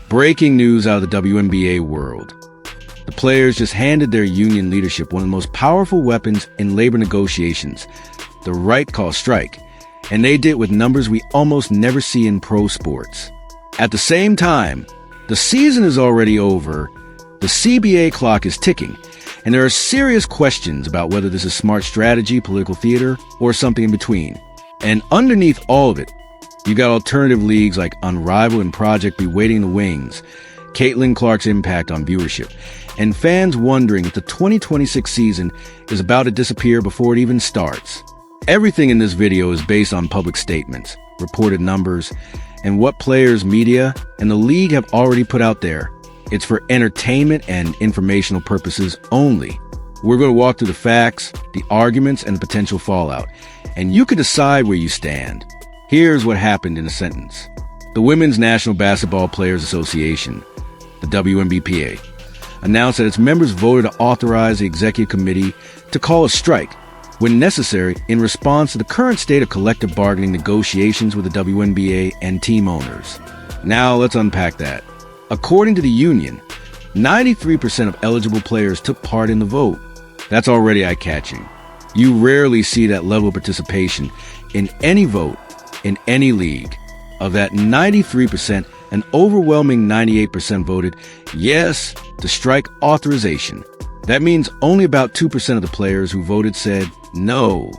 Breaking news out of the WNBA world. The players just handed their union leadership one of the most powerful weapons in labor negotiations, the right called strike, and they did it with numbers we almost never see in pro sports. At the same time, the season is already over, the CBA clock is ticking, and there are serious questions about whether this is smart strategy, political theater, or something in between. And underneath all of it, you got alternative leagues like Unrivaled and Project be waiting in the wings, Caitlin Clark's impact on viewership, and fans wondering if the 2026 season is about to disappear before it even starts. Everything in this video is based on public statements, reported numbers, and what players, media, and the league have already put out there. It's for entertainment and informational purposes only. We're going to walk through the facts, the arguments, and the potential fallout, and you can decide where you stand. Here's what happened in a sentence. The Women's National Basketball Players Association, the WNBPA, announced that its members voted to authorize the executive committee to call a strike when necessary in response to the current state of collective bargaining negotiations with the WNBA and team owners. Now let's unpack that. According to the union, 93% of eligible players took part in the vote. That's already eye-catching. You rarely see that level of participation in any vote in any league. Of that 93%, an overwhelming 98% voted yes to strike authorization. That means only about 2% of the players who voted said no.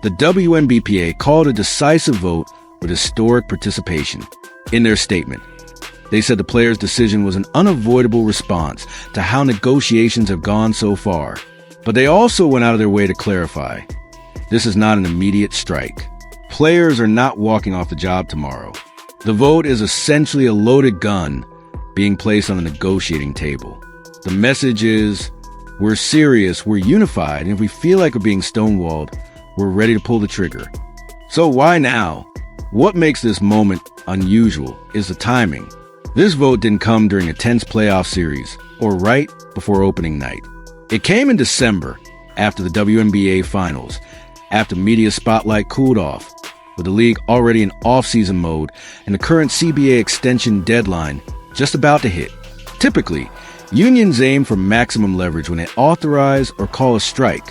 The WNBPA called a decisive vote with historic participation. In their statement, they said the players' decision was an unavoidable response to how negotiations have gone so far. But they also went out of their way to clarify, this is not an immediate strike. Players are not walking off the job tomorrow. The vote is essentially a loaded gun being placed on the negotiating table. The message is, we're serious, we're unified, and if we feel like we're being stonewalled, we're ready to pull the trigger. So why now? What makes this moment unusual is the timing. This vote didn't come during a tense playoff series or right before opening night. It came in December after the WNBA Finals, after media spotlight cooled off, with the league already in off-season mode and the current CBA extension deadline just about to hit. Typically, unions aim for maximum leverage when they authorize or call a strike.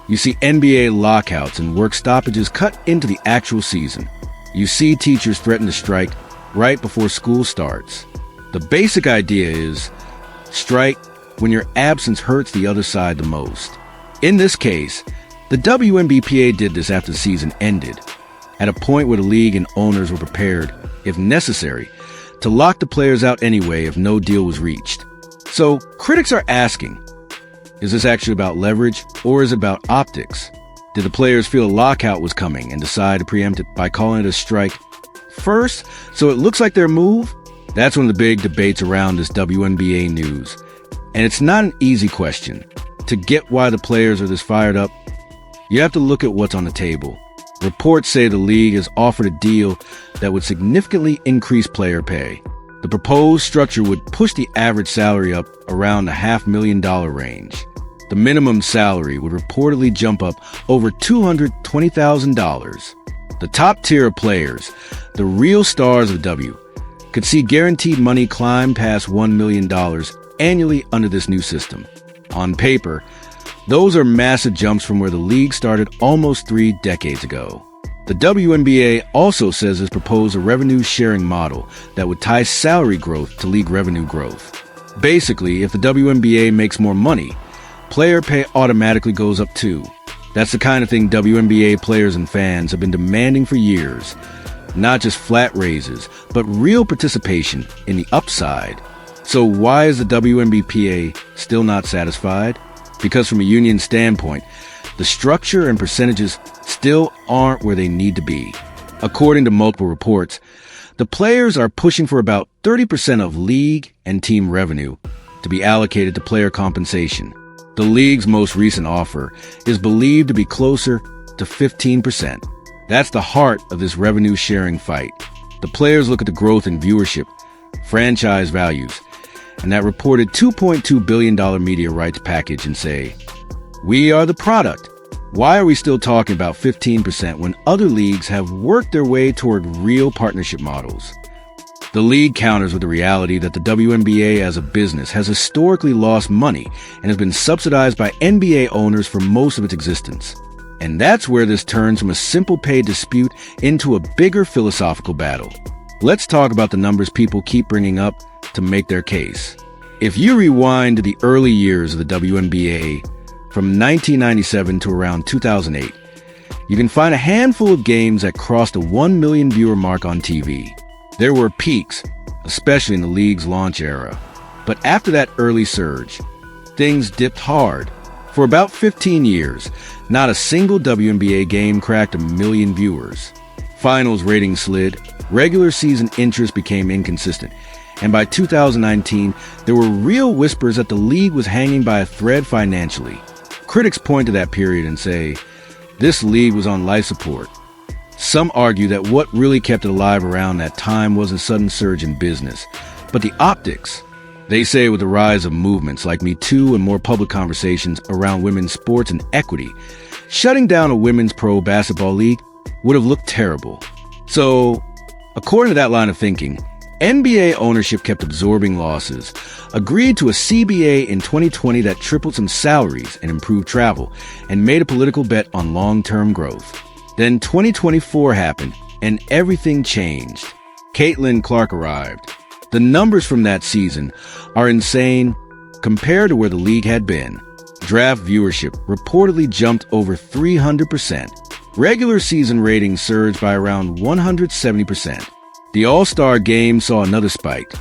You see NBA lockouts and work stoppages cut into the actual season. You see teachers threaten to strike right before school starts. The basic idea is strike when your absence hurts the other side the most. In this case, the WNBPA did this after the season ended, at a point where the league and owners were prepared, if necessary, to lock the players out anyway if no deal was reached. So critics are asking, is this actually about leverage or is it about optics? Did the players feel a lockout was coming and decide to preempt it by calling it a strike first so it looks like their move? That's one of the big debates around this WNBA news. And it's not an easy question. To get why the players are this fired up, you have to look at what's on the table. Reports say the league has offered a deal that would significantly increase player pay. The proposed structure would push the average salary up around the $500,000 range. The minimum salary would reportedly jump up over $220,000. The top tier of players, the real stars of W, could see guaranteed money climb past $1 million annually under this new system. On paper, those are massive jumps from where the league started almost 3 decades ago. The WNBA also says it's proposed a revenue-sharing model that would tie salary growth to league revenue growth. Basically, if the WNBA makes more money, player pay automatically goes up too. That's the kind of thing WNBA players and fans have been demanding for years. Not just flat raises, but real participation in the upside. So why is the WNBPA still not satisfied? Because from a union standpoint, the structure and percentages still aren't where they need to be. According to multiple reports, the players are pushing for about 30% of league and team revenue to be allocated to player compensation. The league's most recent offer is believed to be closer to 15%. That's the heart of this revenue-sharing fight. The players look at the growth in viewership, franchise values, and that reported $2.2 billion media rights package and say, we are the product. Why are we still talking about 15% when other leagues have worked their way toward real partnership models? The league counters with the reality that the WNBA as a business has historically lost money and has been subsidized by NBA owners for most of its existence. And that's where this turns from a simple pay dispute into a bigger philosophical battle. Let's talk about the numbers people keep bringing up to make their case. If you rewind to the early years of the WNBA, from 1997 to around 2008, you can find a handful of games that crossed the 1 million viewer mark on TV. There were peaks, especially in the league's launch era. But after that early surge, things dipped hard. For about 15 years, not a single WNBA game cracked 1 million viewers. Finals ratings slid, regular season interest became inconsistent, and by 2019, there were real whispers that the league was hanging by a thread financially. Critics point to that period and say, this league was on life support. Some argue that what really kept it alive around that time was a sudden surge in business, but the optics. They say with the rise of movements like Me Too and more public conversations around women's sports and equity, shutting down a women's pro basketball league would have looked terrible. So, according to that line of thinking, NBA ownership kept absorbing losses, agreed to a CBA in 2020 that tripled some salaries and improved travel, and made a political bet on long-term growth. Then 2024 happened, and everything changed. Caitlin Clark arrived. The numbers from that season are insane compared to where the league had been. Draft viewership reportedly jumped over 300%. Regular season ratings surged by around 170%. The All-Star game saw another spike,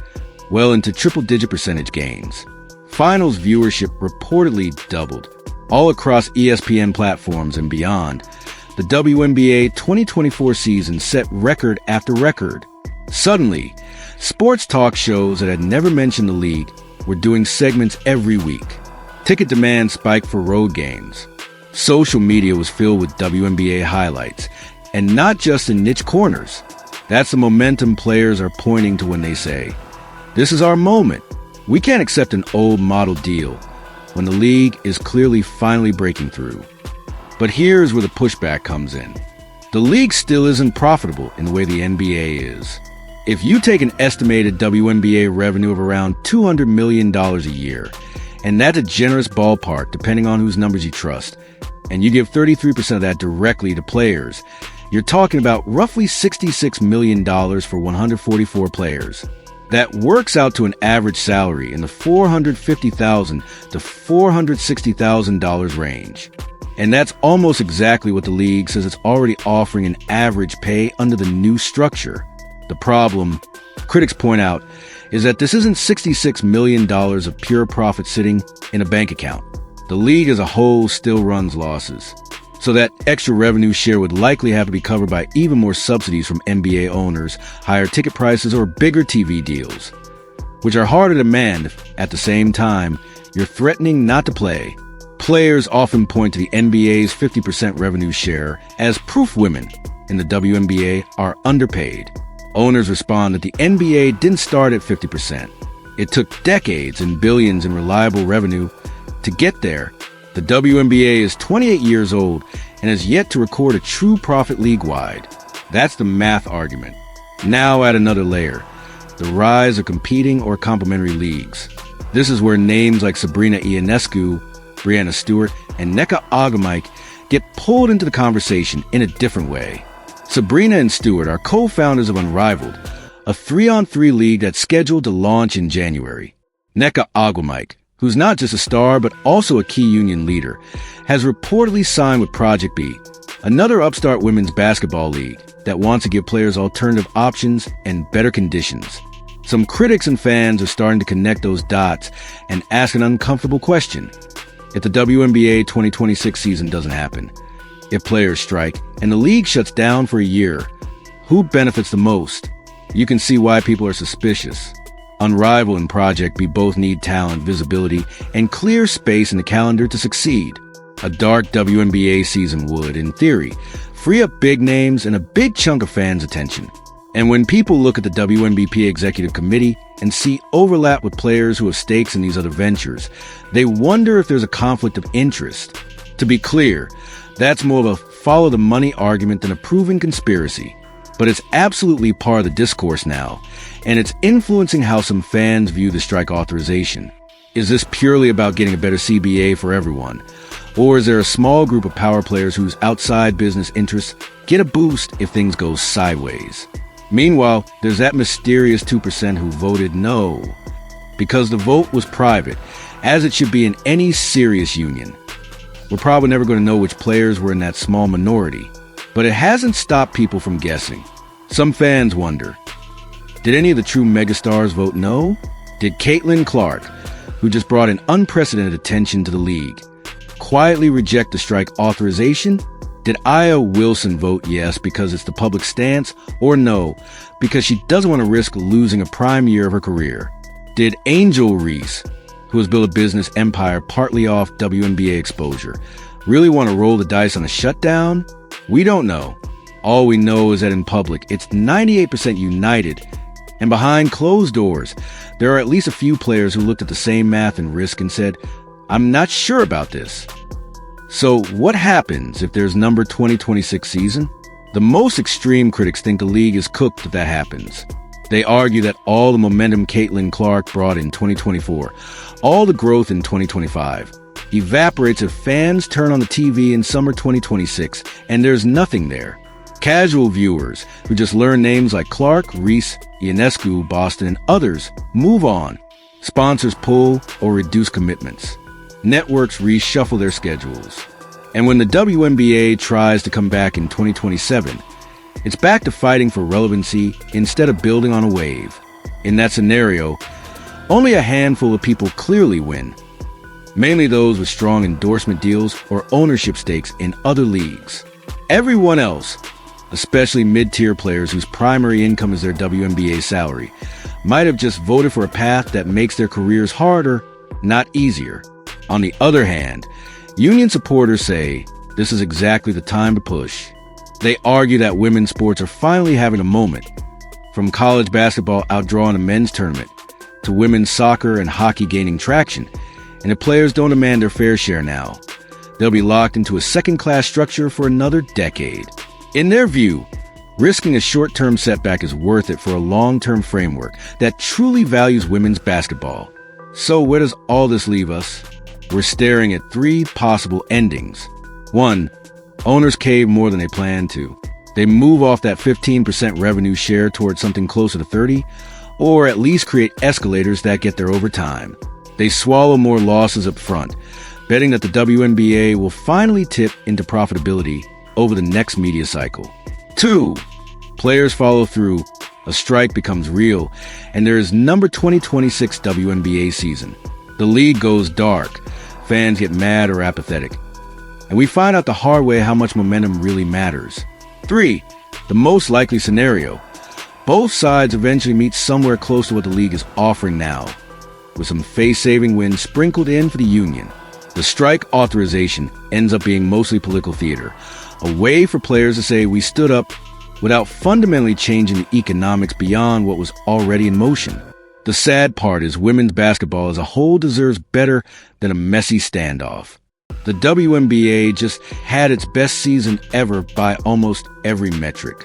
well into triple-digit percentage gains. Finals viewership reportedly doubled, all across ESPN platforms and beyond. The WNBA 2024 season set record after record. Suddenly, sports talk shows that had never mentioned the league were doing segments every week. Ticket demand spiked for road games. Social media was filled with WNBA highlights, and not just in niche corners. That's the momentum players are pointing to when they say, this is our moment. We can't accept an old model deal when the league is clearly finally breaking through. But here's where the pushback comes in. The league still isn't profitable in the way the NBA is. If you take an estimated WNBA revenue of around $200 million a year, and that's a generous ballpark depending on whose numbers you trust, and you give 33% of that directly to players, you're talking about roughly $66 million for 144 players. That works out to an average salary in the $450,000 to $460,000 range. And that's almost exactly what the league says it's already offering an average pay under the new structure. The problem, critics point out, is that this isn't $66 million of pure profit sitting in a bank account. The league as a whole still runs losses. So that extra revenue share would likely have to be covered by even more subsidies from NBA owners, higher ticket prices, or bigger TV deals, which are harder to demand if, at the same time, you're threatening not to play. Players often point to the NBA's 50% revenue share as proof women in the WNBA are underpaid. Owners respond that the NBA didn't start at 50%. It took decades and billions in reliable revenue to get there. The WNBA is 28 years old and has yet to record a true profit league-wide. That's the math argument. Now add another layer, the rise of competing or complementary leagues. This is where names like Sabrina Ionescu, Breanna Stewart, and Nneka Ogwumike get pulled into the conversation in a different way. Sabrina and Stewart are co-founders of Unrivaled, a 3-on-3 league that's scheduled to launch in January. Nneka Ogwumike, who's not just a star but also a key union leader, has reportedly signed with Project B, another upstart women's basketball league that wants to give players alternative options and better conditions. Some critics and fans are starting to connect those dots and ask an uncomfortable question. If the WNBA 2026 season doesn't happen, if players strike, and the league shuts down for a year, who benefits the most? You can see why people are suspicious. Unrivaled and Project B both need talent, visibility, and clear space in the calendar to succeed. A dark WNBA season would, in theory, free up big names and a big chunk of fans' attention. And when people look at the WNBP Executive Committee and see overlap with players who have stakes in these other ventures, they wonder if there's a conflict of interest. To be clear, that's more of a follow-the-money argument than a proven conspiracy. But it's absolutely part of the discourse now, and it's influencing how some fans view the strike authorization. Is this purely about getting a better CBA for everyone? Or is there a small group of power players whose outside business interests get a boost if things go sideways? Meanwhile, there's that mysterious 2% who voted no, because the vote was private, as it should be in any serious union. We're probably never going to know which players were in that small minority, but it hasn't stopped people from guessing. Some fans wonder, did any of the true megastars vote no? Did Caitlin Clark, who just brought an unprecedented attention to the league, quietly reject the strike authorization? Did Aya Wilson vote yes because it's the public stance, or no because she doesn't want to risk losing a prime year of her career? Did Angel Reese, who has built a business empire partly off WNBA exposure, really want to roll the dice on a shutdown? We don't know. All we know is that in public, it's 98% united, and behind closed doors, there are at least a few players who looked at the same math and risk and said, I'm not sure about this. So what happens if there's number 2026 season? The most extreme critics think the league is cooked if that happens. They argue that all the momentum Caitlin Clark brought in 2024, all the growth in 2025, evaporates if fans turn on the TV in summer 2026 and there's nothing there. Casual viewers who just learn names like Clark, Reese, Ionescu, Boston, and others move on. Sponsors pull or reduce commitments. Networks reshuffle their schedules. And when the WNBA tries to come back in 2027, it's back to fighting for relevancy instead of building on a wave. In that scenario, only a handful of people clearly win, mainly those with strong endorsement deals or ownership stakes in other leagues. Everyone else, especially mid-tier players whose primary income is their WNBA salary, might have just voted for a path that makes their careers harder, not easier. On the other hand, union supporters say this is exactly the time to push. They argue that women's sports are finally having a moment, from college basketball outdrawing a men's tournament, to women's soccer and hockey gaining traction, and if players don't demand their fair share now, they'll be locked into a second-class structure for another decade. In their view, risking a short-term setback is worth it for a long-term framework that truly values women's basketball. So where does all this leave us? We're staring at three possible endings. 1. Owners cave more than they plan to. They move off that 15% revenue share towards something closer to 30, or at least create escalators that get there over time. They swallow more losses up front, betting that the WNBA will finally tip into profitability over the next media cycle. 2. Players follow through, a strike becomes real, and there is number 2026 WNBA season. The league goes dark, fans get mad or apathetic, and we find out the hard way how much momentum really matters. 3. The most likely scenario. Both sides eventually meet somewhere close to what the league is offering now, with some face-saving wins sprinkled in for the union. The strike authorization ends up being mostly political theater, a way for players to say we stood up without fundamentally changing the economics beyond what was already in motion. The sad part is women's basketball as a whole deserves better than a messy standoff. The WNBA just had its best season ever by almost every metric.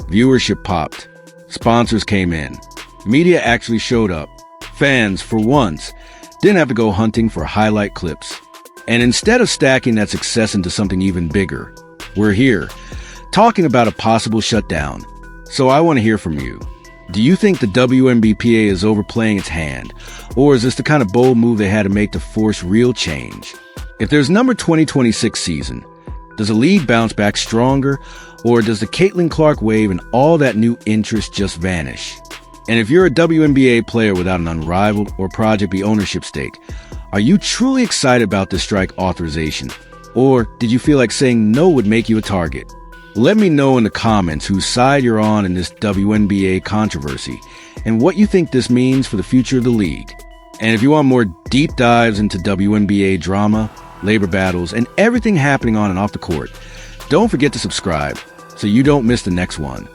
Viewership popped. Sponsors came in. Media actually showed up. Fans, for once, didn't have to go hunting for highlight clips. And instead of stacking that success into something even bigger, we're here, talking about a possible shutdown. So I want to hear from you. Do you think the WNBPA is overplaying its hand? Or is this the kind of bold move they had to make to force real change? If there's number 2026 season, does the league bounce back stronger? Or does the Caitlin Clark wave and all that new interest just vanish? And if you're a WNBA player without an unrivaled or Project B ownership stake, are you truly excited about this strike authorization? Or did you feel like saying no would make you a target? Let me know in the comments whose side you're on in this WNBA controversy and what you think this means for the future of the league. And if you want more deep dives into WNBA drama, labor battles, and everything happening on and off the court, don't forget to subscribe so you don't miss the next one.